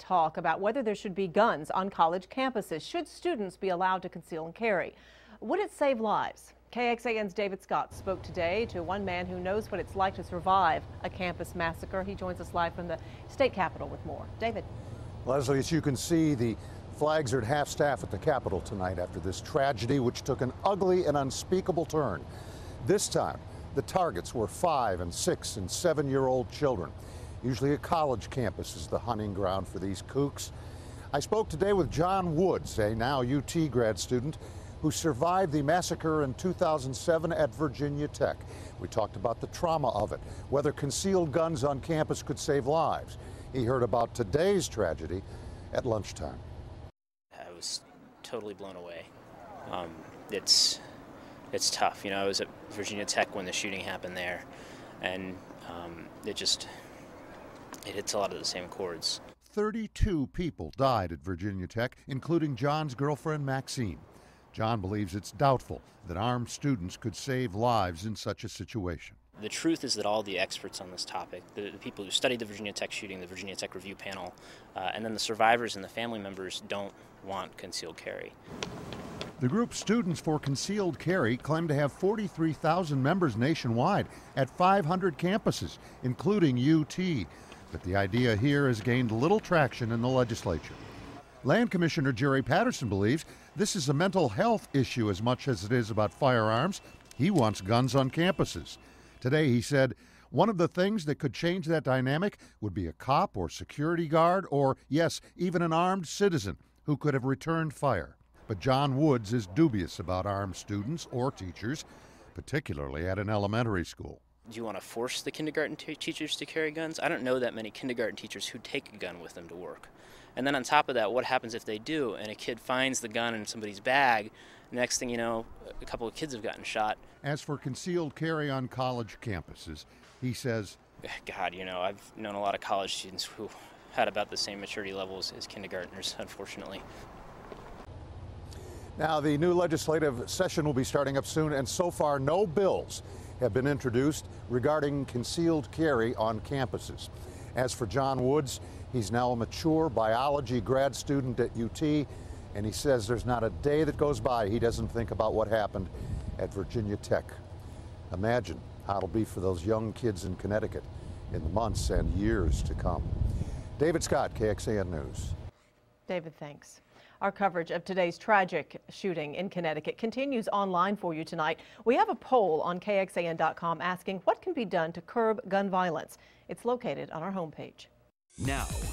talk about whether there should be guns on college campuses. Should students be allowed to conceal and carry? Would it save lives? KXAN's David Scott spoke today to one man who knows what it's like to survive a campus massacre. He joins us live from the state capitol with more. David. Leslie, as you can see, the flags are at half-staff at the Capitol tonight after this tragedy, which took an ugly and unspeakable turn. This time, the targets were 5-, 6-, and 7-year-old children. Usually a college campus is the hunting ground for these kooks. I spoke today with John Woods, a now UT grad student who survived the massacre in 2007 at Virginia Tech. We talked about the trauma of it, whether concealed guns on campus could save lives. He heard about today's tragedy at lunchtime. I was totally blown away. It's tough. You know, I was at Virginia Tech when the shooting happened there, and it hits a lot of the same chords. 32 people died at Virginia Tech, including John's girlfriend, Maxine. John believes it's doubtful that armed students could save lives in such a situation. The truth is that all the experts on this topic, the people who studied the Virginia Tech shooting, the Virginia Tech review panel, and then the survivors and the family members don't want concealed carry. The group Students for Concealed Carry claim to have 43,000 members nationwide at 500 campuses, including UT. But the idea here has gained little traction in the legislature. Land Commissioner Jerry Patterson believes this is a mental health issue as much as it is about firearms. He wants guns on campuses. Today, he said, one of the things that could change that dynamic would be a cop or security guard or, yes, even an armed citizen who could have returned fire. But John Woods is dubious about armed students or teachers, particularly at an elementary school. Do you want to force the kindergarten teachers to carry guns? I don't know that many kindergarten teachers who take a gun with them to work. And then on top of that, what happens if they do and a kid finds the gun in somebody's bag? Next thing you know, a couple of kids have gotten shot. As for concealed carry on college campuses, he says, God, you know, I've known a lot of college students who had about the same maturity levels as kindergartners, unfortunately. Now, the new legislative session will be starting up soon, and so far no bills have been introduced regarding concealed carry on campuses. As for John Woods, he's now a mature biology grad student at UT, and he says there's not a day that goes by he doesn't think about what happened at Virginia Tech. Imagine how it'll be for those young kids in Connecticut in the months and years to come. David Scott, KXAN News. David, thanks. Our coverage of today's tragic shooting in Connecticut continues online for you tonight. We have a poll on KXAN.com asking what can be done to curb gun violence. It's located on our homepage. Now,